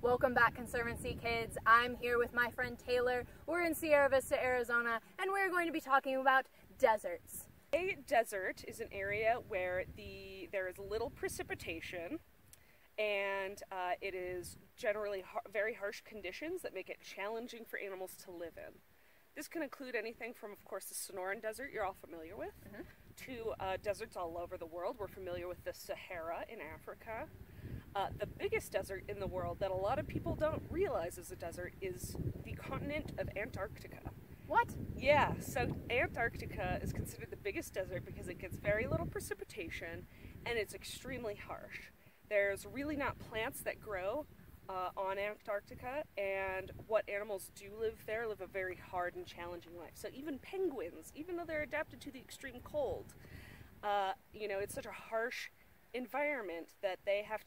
Welcome back, Conservancy kids. I'm here with my friend Taylor. We're in Sierra Vista, Arizona, and we're going to be talking about deserts. A desert is an area where there is little precipitation, and it is generally very harsh conditions that make it challenging for animals to live in. This can include anything from, of course, the Sonoran Desert you're all familiar with, to deserts all over the world. We're familiar with the Sahara in Africa. The biggest desert in the world that a lot of people don't realize is a desert is the continent of Antarctica. What? Yeah, so Antarctica is considered the biggest desert because it gets very little precipitation and it's extremely harsh. There's really not plants that grow on Antarctica, and what animals do live there live a very hard and challenging life. So even penguins, even though they're adapted to the extreme cold, it's such a harsh environment that they have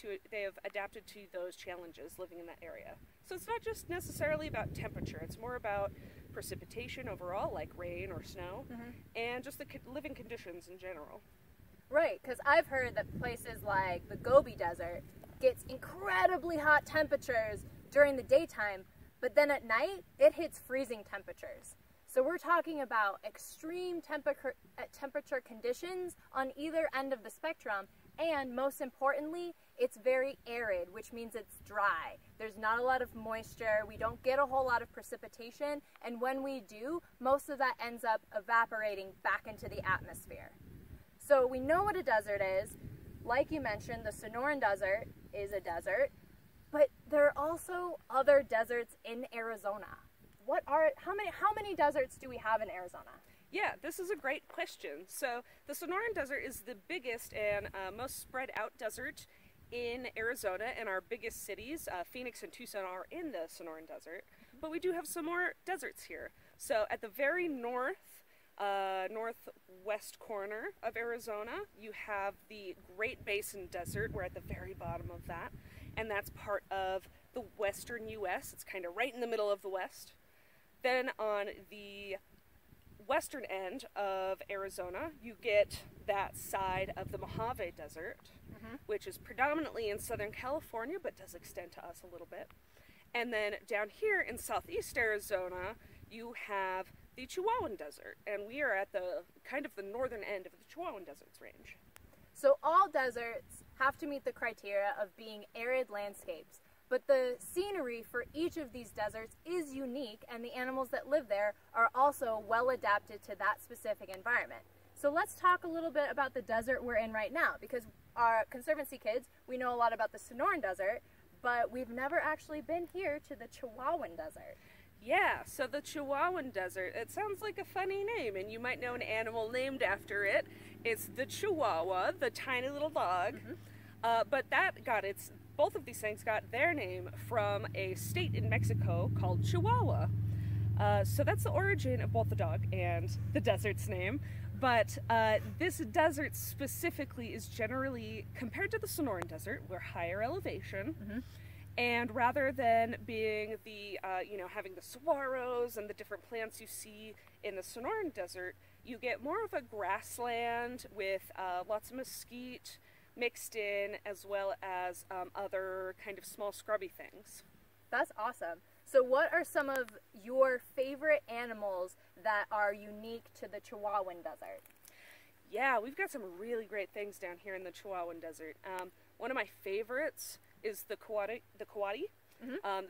adapted to those challenges living in that area. So it's not just necessarily about temperature, it's more about precipitation overall, like rain or snow, and just the living conditions in general. Right, because I've heard that places like the Gobi Desert gets incredibly hot temperatures during the daytime, but then at night it hits freezing temperatures. So we're talking about extreme temperature conditions on either end of the spectrum, and most importantly, it's very arid, which means it's dry. There's not a lot of moisture, we don't get a whole lot of precipitation, and when we do, most of that ends up evaporating back into the atmosphere. So we know what a desert is. Like you mentioned, the Sonoran Desert is a desert, but there are also other deserts in Arizona. How many deserts do we have in Arizona? Yeah, this is a great question. So the Sonoran Desert is the biggest and most spread out desert in Arizona, and our biggest cities, Phoenix and Tucson, are in the Sonoran Desert, but we do have some more deserts here. So at the very northwest corner of Arizona, you have the Great Basin Desert. We're at the very bottom of that, and that's part of the western U.S. It's kind of right in the middle of the West. Then on the western end of Arizona, you get that side of the Mojave Desert, which is predominantly in Southern California, but does extend to us a little bit. And then down here in southeast Arizona, you have the Chihuahuan Desert, and we are at the northern end of the Chihuahuan Desert's range. So all deserts have to meet the criteria of being arid landscapes, but the scenery for each of these deserts is unique, and the animals that live there are also well adapted to that specific environment. So let's talk a little bit about the desert we're in right now, because our Conservancy kids, we know a lot about the Sonoran Desert, but we've never actually been here to the Chihuahuan Desert. Yeah, so the Chihuahuan Desert, it sounds like a funny name, and you might know an animal named after it. It's the Chihuahua, the tiny little dog, but both of these things got their name from a state in Mexico called Chihuahua. So that's the origin of both the dog and the desert's name. But this desert specifically is generally, compared to the Sonoran Desert, we're higher elevation. And rather than being having the saguaros and the different plants you see in the Sonoran Desert, you get more of a grassland with lots of mesquite mixed in, as well as other kind of small scrubby things. That's awesome. So what are some of your favorite animals that are unique to the Chihuahuan Desert? Yeah, we've got some really great things down here in the Chihuahuan Desert. One of my favorites is the coati.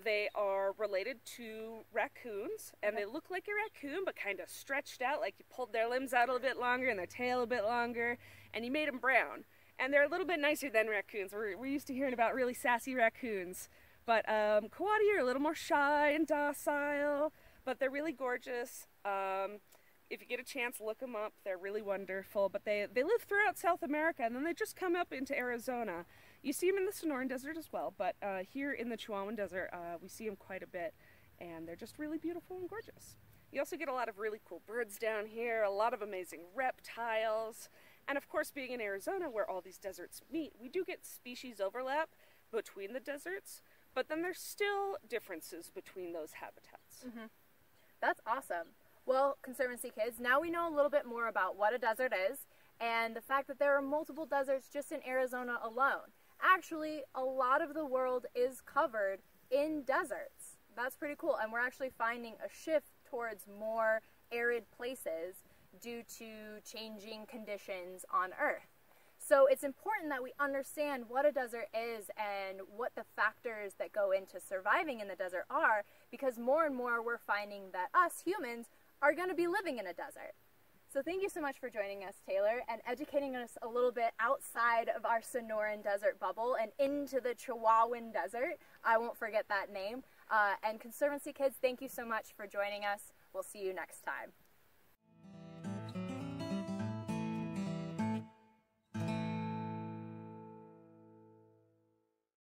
They are related to raccoons, and they look like a raccoon, but kind of stretched out, like you pulled their limbs out a little bit longer and their tail a bit longer, and you made them brown. And they're a little bit nicer than raccoons. We're used to hearing about really sassy raccoons. But coati are a little more shy and docile, but they're really gorgeous. If you get a chance, look them up. They're really wonderful. But they live throughout South America, and then they just come up into Arizona. You see them in the Sonoran Desert as well, but here in the Chihuahuan Desert, we see them quite a bit, and they're just really beautiful and gorgeous. You also get a lot of really cool birds down here, a lot of amazing reptiles, and of course, being in Arizona where all these deserts meet, we do get species overlap between the deserts, but then there's still differences between those habitats. That's awesome. Well, Conservancy kids, now we know a little bit more about what a desert is and the fact that there are multiple deserts just in Arizona alone. Actually, a lot of the world is covered in deserts. That's pretty cool. And we're actually finding a shift towards more arid places due to changing conditions on Earth. So it's important that we understand what a desert is and what the factors that go into surviving in the desert are, because more and more we're finding that us humans are going to be living in a desert. So thank you so much for joining us, Taylor, and educating us a little bit outside of our Sonoran desert bubble and into the Chihuahuan Desert. I won't forget that name. And Conservancy kids, thank you so much for joining us. We'll see you next time.